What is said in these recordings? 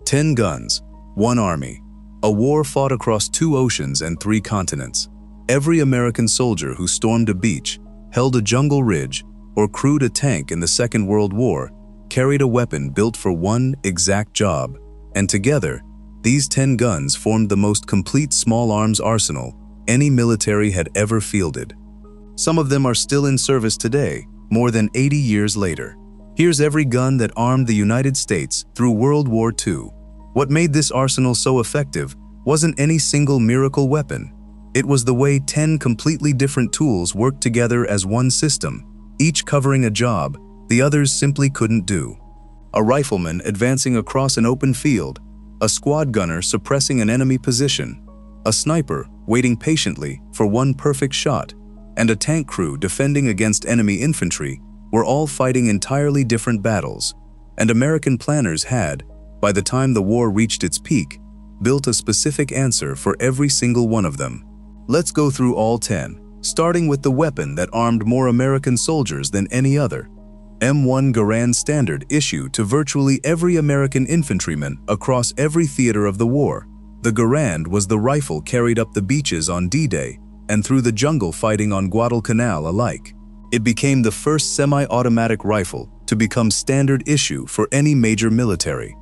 10 guns, 1 army. A war fought across 2 oceans and 3 continents. Every American soldier who stormed a beach, held a jungle ridge, or crewed a tank in the Second World War carried a weapon built for one exact job. And together, these 10 guns formed the most complete small arms arsenal any military had ever fielded. Some of them are still in service today, more than 80 years later. Here's every gun that armed the United States through World War II. What made this arsenal so effective wasn't any single miracle weapon. It was the way 10 completely different tools worked together as one system, each covering a job the others simply couldn't do. A rifleman advancing across an open field, a squad gunner suppressing an enemy position, a sniper waiting patiently for one perfect shot, and a tank crew defending against enemy infantry were all fighting entirely different battles. And American planners had, by the time the war reached its peak, built a specific answer for every single one of them. Let's go through all 10, starting with the weapon that armed more American soldiers than any other. M1 Garand standard issue to virtually every American infantryman across every theater of the war. The Garand was the rifle carried up the beaches on D-Day and through the jungle fighting on Guadalcanal alike. It became the first semi-automatic rifle to become standard issue for any major military,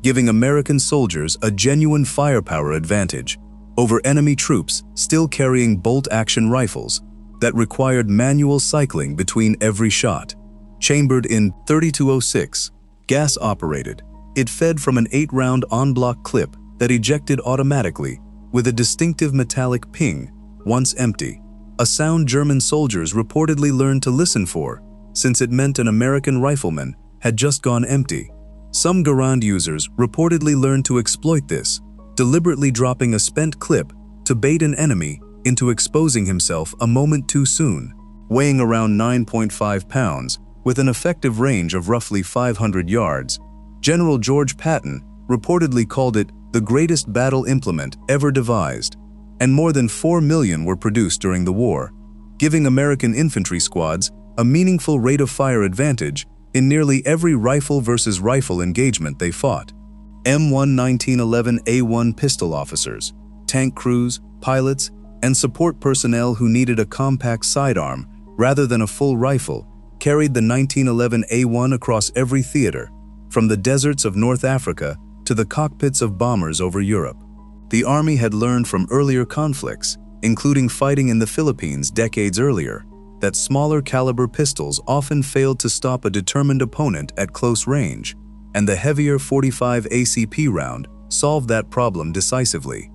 giving American soldiers a genuine firepower advantage over enemy troops still carrying bolt-action rifles that required manual cycling between every shot. Chambered in .32-06, gas-operated, it fed from an 8-round en-bloc clip that ejected automatically with a distinctive metallic ping once empty, a sound German soldiers reportedly learned to listen for, since it meant an American rifleman had just gone empty. Some Garand users reportedly learned to exploit this, deliberately dropping a spent clip to bait an enemy into exposing himself a moment too soon. Weighing around 9.5 pounds, with an effective range of roughly 500 yards, General George Patton reportedly called it the greatest battle implement ever devised, and more than 4 million were produced during the war, giving American infantry squads a meaningful rate of fire advantage in nearly every rifle versus rifle engagement they fought. M1 1911A1 pistol officers, tank crews, pilots, and support personnel who needed a compact sidearm rather than a full rifle carried the 1911A1 across every theater, from the deserts of North Africa to the cockpits of bombers over Europe. The Army had learned from earlier conflicts, including fighting in the Philippines decades earlier, that smaller caliber pistols often failed to stop a determined opponent at close range, and the heavier .45 ACP round solved that problem decisively.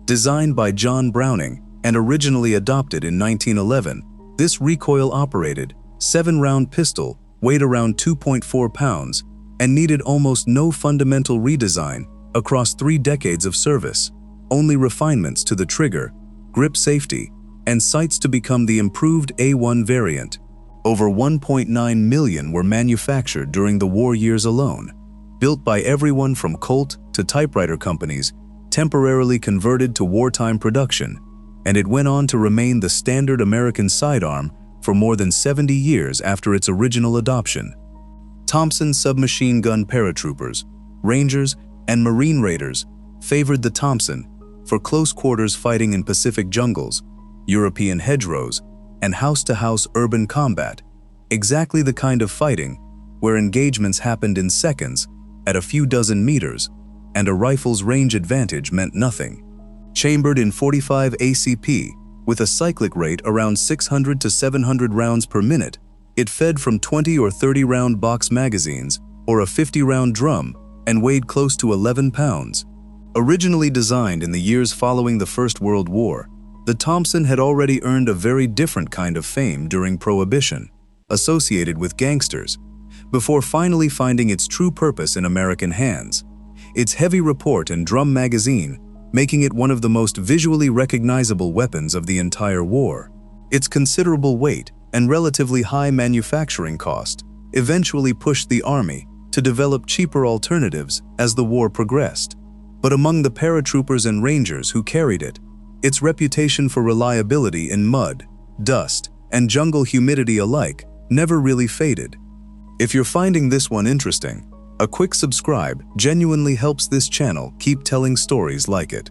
Designed by John Browning and originally adopted in 1911, this recoil-operated, 7-round pistol weighed around 2.4 pounds and needed almost no fundamental redesign across 3 decades of service, only refinements to the trigger, grip safety, and sights to become the improved A1 variant. Over 1.9 million were manufactured during the war years alone, built by everyone from Colt to typewriter companies, temporarily converted to wartime production, and it went on to remain the standard American sidearm for more than 70 years after its original adoption. Thompson submachine gun paratroopers, Rangers, and Marine Raiders favored the Thompson for close quarters fighting in Pacific jungles, European hedgerows, and house-to-house urban combat, exactly the kind of fighting where engagements happened in seconds at a few dozen meters, and a rifle's range advantage meant nothing. Chambered in .45 ACP, with a cyclic rate around 600 to 700 rounds per minute, it fed from 20 or 30-round box magazines or a 50-round drum and weighed close to 11 pounds. Originally designed in the years following the First World War, the Thompson had already earned a very different kind of fame during Prohibition, associated with gangsters, before finally finding its true purpose in American hands. Its heavy report and drum magazine making it one of the most visually recognizable weapons of the entire war. Its considerable weight and relatively high manufacturing cost eventually pushed the Army to develop cheaper alternatives as the war progressed. But among the paratroopers and Rangers who carried it, its reputation for reliability in mud, dust, and jungle humidity alike never really faded. If you're finding this one interesting, A quick subscribe genuinely helps this channel keep telling stories like it.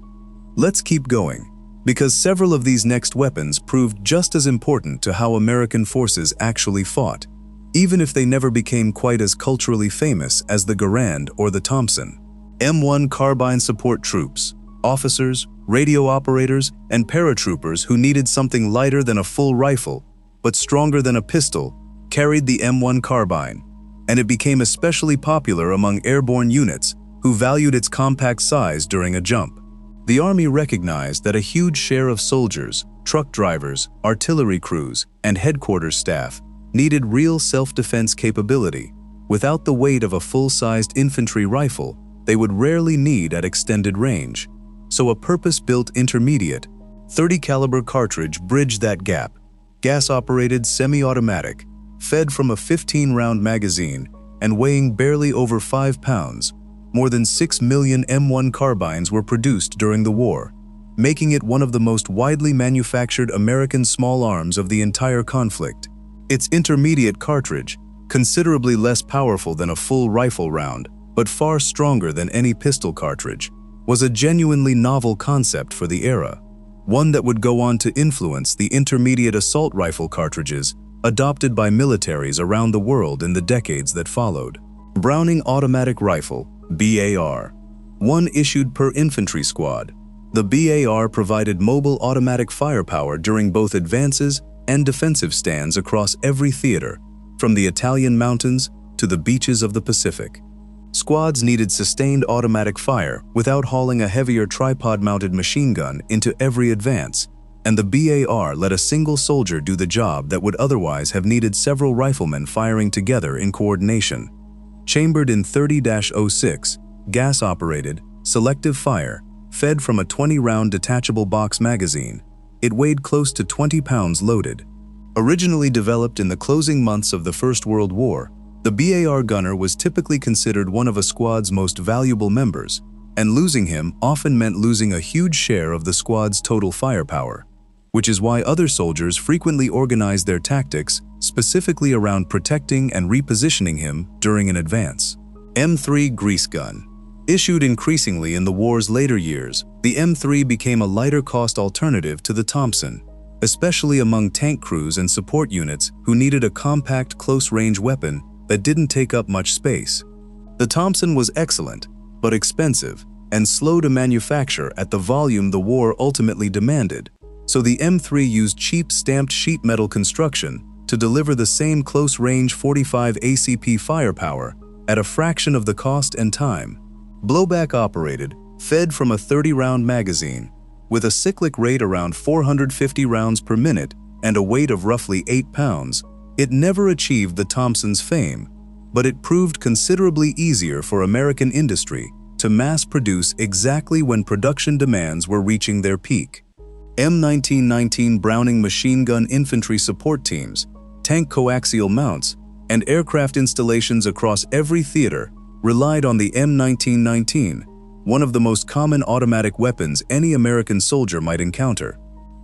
Let's keep going, because several of these next weapons proved just as important to how American forces actually fought, even if they never became quite as culturally famous as the Garand or the Thompson. M1 carbine support troops, officers, radio operators, and paratroopers who needed something lighter than a full rifle, but stronger than a pistol, carried the M1 carbine, and it became especially popular among airborne units who valued its compact size during a jump. The Army recognized that a huge share of soldiers, truck drivers, artillery crews, and headquarters staff needed real self-defense capability. Without the weight of a full-sized infantry rifle, they would rarely need at extended range. So a purpose-built intermediate, 30 caliber cartridge bridged that gap. Gas-operated semi-automatic, fed from a 15-round magazine, and weighing barely over 5 pounds, more than 6 million M1 carbines were produced during the war, making it one of the most widely manufactured American small arms of the entire conflict. Its intermediate cartridge, considerably less powerful than a full rifle round, but far stronger than any pistol cartridge, was a genuinely novel concept for the era, one that would go on to influence the intermediate assault rifle cartridges adopted by militaries around the world in the decades that followed. Browning Automatic Rifle, BAR. One issued per infantry squad, the BAR provided mobile automatic firepower during both advances and defensive stands across every theater, from the Italian mountains to the beaches of the Pacific. Squads needed sustained automatic fire without hauling a heavier tripod-mounted machine gun into every advance, and the BAR let a single soldier do the job that would otherwise have needed several riflemen firing together in coordination. Chambered in 30-06, gas-operated, selective fire, fed from a 20-round detachable box magazine, it weighed close to 20 pounds loaded. Originally developed in the closing months of the First World War, the BAR gunner was typically considered one of a squad's most valuable members, and losing him often meant losing a huge share of the squad's total firepower, which is why other soldiers frequently organized their tactics specifically around protecting and repositioning him during an advance. M3 Grease Gun. Issued increasingly in the war's later years, the M3 became a lighter-cost alternative to the Thompson, especially among tank crews and support units who needed a compact, close-range weapon that didn't take up much space. The Thompson was excellent, but expensive, and slow to manufacture at the volume the war ultimately demanded, so the M3 used cheap stamped sheet metal construction to deliver the same close-range 45 ACP firepower at a fraction of the cost and time. Blowback-operated, fed from a 30-round magazine, with a cyclic rate around 450 rounds per minute and a weight of roughly 8 pounds, it never achieved the Thompson's fame, but it proved considerably easier for American industry to mass-produce exactly when production demands were reaching their peak. M1919 Browning machine gun infantry support teams, tank coaxial mounts, and aircraft installations across every theater relied on the M1919, one of the most common automatic weapons any American soldier might encounter.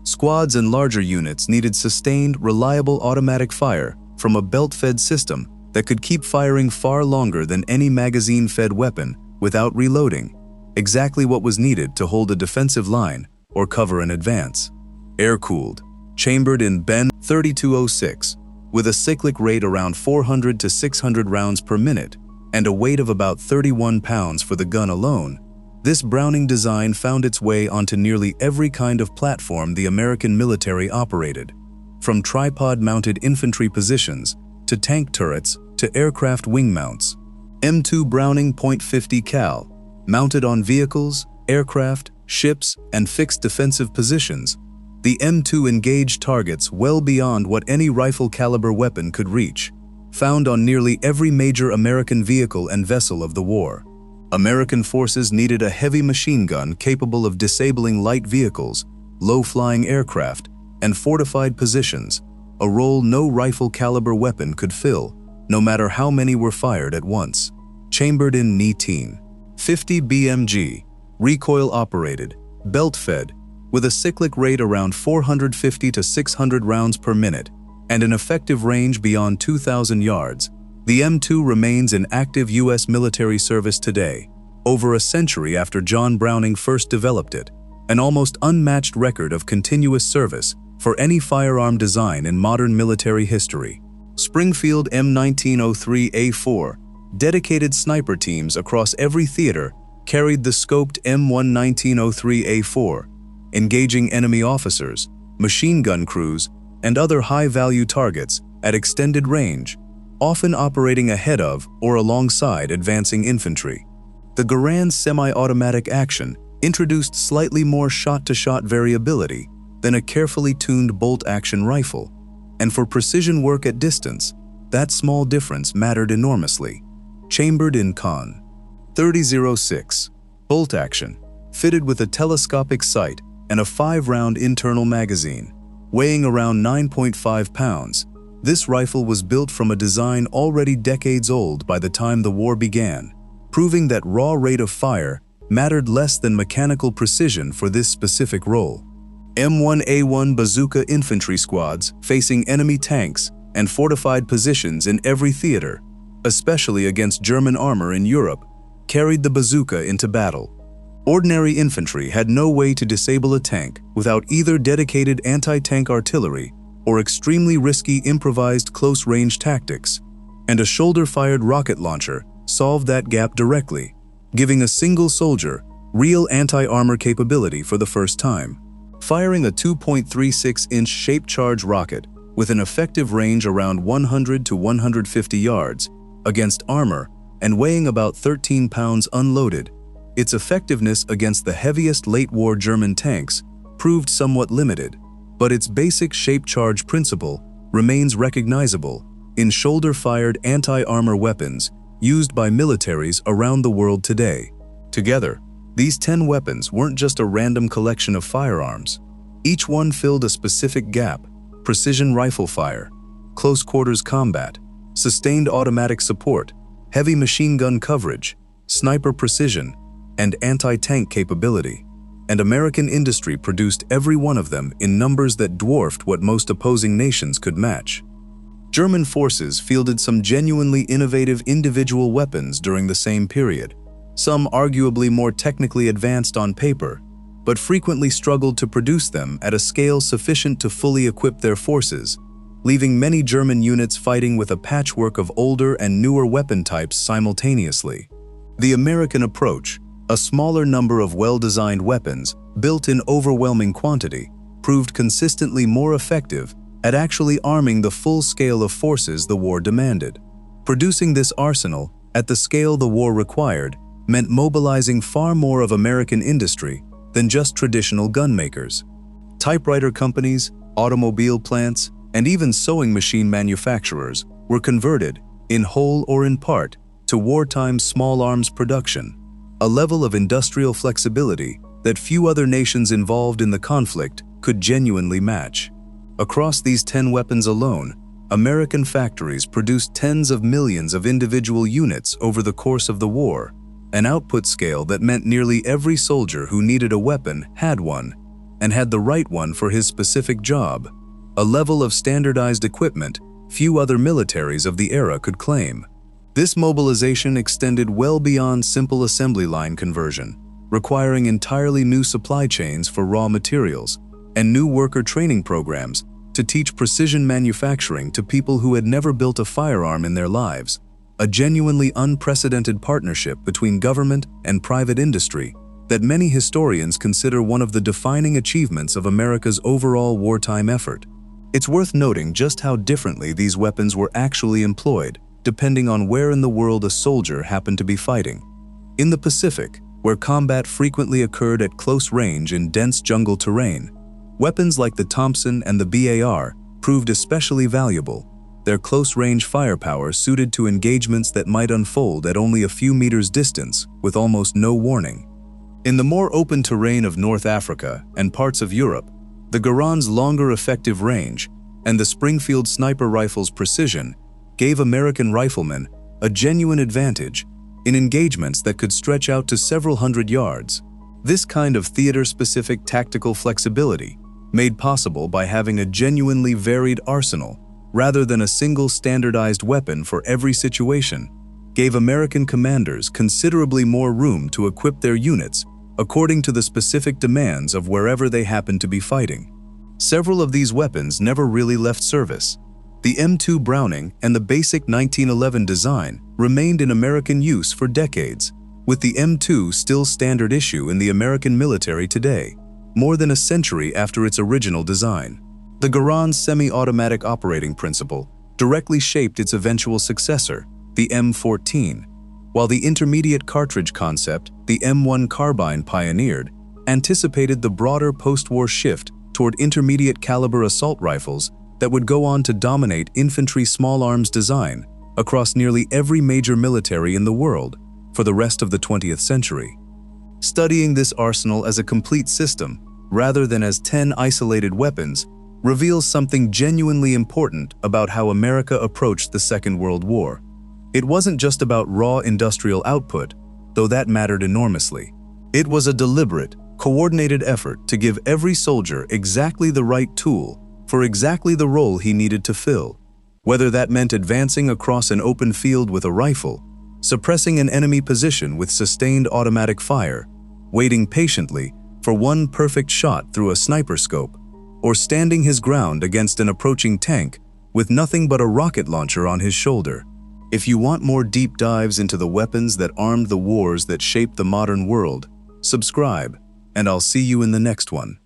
Squads and larger units needed sustained, reliable automatic fire from a belt-fed system that could keep firing far longer than any magazine-fed weapon without reloading, exactly what was needed to hold a defensive line or cover an advance. Air-cooled, chambered in Ben 3206, with a cyclic rate around 400 to 600 rounds per minute and a weight of about 31 pounds for the gun alone, this Browning design found its way onto nearly every kind of platform the American military operated, from tripod-mounted infantry positions to tank turrets to aircraft wing mounts. M2 Browning .50 cal, mounted on vehicles, aircraft, ships, and fixed defensive positions, the M2 engaged targets well beyond what any rifle-caliber weapon could reach, found on nearly every major American vehicle and vessel of the war. American forces needed a heavy machine gun capable of disabling light vehicles, low-flying aircraft, and fortified positions, a role no rifle-caliber weapon could fill, no matter how many were fired at once. Chambered in N-18. 50 BMG, recoil-operated, belt-fed, with a cyclic rate around 450 to 600 rounds per minute and an effective range beyond 2,000 yards, The M2 remains in active U.S. military service today, over a century after John Browning first developed it, an almost unmatched record of continuous service for any firearm design in modern military history. Springfield M1903A4, dedicated sniper teams across every theater, carried the scoped M1 1903A4, engaging enemy officers, machine gun crews, and other high-value targets at extended range, often operating ahead of or alongside advancing infantry. The Garand semi-automatic action introduced slightly more shot-to-shot variability than a carefully tuned bolt-action rifle, and for precision work at distance, that small difference mattered enormously. Chambered in Con. 3006, bolt-action, fitted with a telescopic sight and a 5-round internal magazine. Weighing around 9.5 pounds, this rifle was built from a design already decades old by the time the war began, proving that raw rate of fire mattered less than mechanical precision for this specific role. M1A1 bazooka infantry squads facing enemy tanks and fortified positions in every theater, especially against German armor in Europe, carried the bazooka into battle. Ordinary infantry had no way to disable a tank without either dedicated anti-tank artillery or extremely risky improvised close-range tactics, and a shoulder-fired rocket launcher solved that gap directly, giving a single soldier real anti-armor capability for the first time. Firing a 2.36-inch shaped charge rocket with an effective range around 100 to 150 yards against armor and weighing about 13 pounds unloaded, its effectiveness against the heaviest late-war German tanks proved somewhat limited, but its basic shape charge principle remains recognizable in shoulder-fired anti-armor weapons used by militaries around the world today. Together, these 10 weapons weren't just a random collection of firearms. Each one filled a specific gap: precision rifle fire, close-quarters combat, sustained automatic support, heavy machine gun coverage, sniper precision, and anti-tank capability. And American industry produced every one of them in numbers that dwarfed what most opposing nations could match. German forces fielded some genuinely innovative individual weapons during the same period, some arguably more technically advanced on paper, but frequently struggled to produce them at a scale sufficient to fully equip their forces, leaving many German units fighting with a patchwork of older and newer weapon types simultaneously. The American approach, a smaller number of well-designed weapons built in overwhelming quantity, proved consistently more effective at actually arming the full scale of forces the war demanded. Producing this arsenal at the scale the war required meant mobilizing far more of American industry than just traditional gun makers. Typewriter companies, automobile plants, and even sewing machine manufacturers were converted, in whole or in part, to wartime small arms production, a level of industrial flexibility that few other nations involved in the conflict could genuinely match. Across these 10 weapons alone, American factories produced tens of millions of individual units over the course of the war, an output scale that meant nearly every soldier who needed a weapon had one, and had the right one for his specific job, a level of standardized equipment few other militaries of the era could claim. This mobilization extended well beyond simple assembly line conversion, requiring entirely new supply chains for raw materials and new worker training programs to teach precision manufacturing to people who had never built a firearm in their lives, a genuinely unprecedented partnership between government and private industry that many historians consider one of the defining achievements of America's overall wartime effort. It's worth noting just how differently these weapons were actually employed, depending on where in the world a soldier happened to be fighting. In the Pacific, where combat frequently occurred at close range in dense jungle terrain, weapons like the Thompson and the BAR proved especially valuable, their close-range firepower suited to engagements that might unfold at only a few meters distance with almost no warning. In the more open terrain of North Africa and parts of Europe, the Garand's longer effective range and the Springfield sniper rifle's precision gave American riflemen a genuine advantage in engagements that could stretch out to several hundred yards. This kind of theater-specific tactical flexibility, made possible by having a genuinely varied arsenal, rather than a single standardized weapon for every situation, gave American commanders considerably more room to equip their units according to the specific demands of wherever they happened to be fighting. Several of these weapons never really left service. The M2 Browning and the basic 1911 design remained in American use for decades, with the M2 still standard issue in the American military today, more than a century after its original design. The Garand semi-automatic operating principle directly shaped its eventual successor, the M14, while the intermediate cartridge concept the M1 carbine pioneered anticipated the broader post-war shift toward intermediate caliber assault rifles that would go on to dominate infantry small arms design across nearly every major military in the world for the rest of the 20th century. Studying this arsenal as a complete system, rather than as 10 isolated weapons, reveals something genuinely important about how America approached the Second World War. It wasn't just about raw industrial output, though that mattered enormously. It was a deliberate, coordinated effort to give every soldier exactly the right tool for exactly the role he needed to fill, whether that meant advancing across an open field with a rifle, suppressing an enemy position with sustained automatic fire, waiting patiently for one perfect shot through a sniper scope, or standing his ground against an approaching tank with nothing but a rocket launcher on his shoulder. If you want more deep dives into the weapons that armed the wars that shaped the modern world, subscribe, and I'll see you in the next one.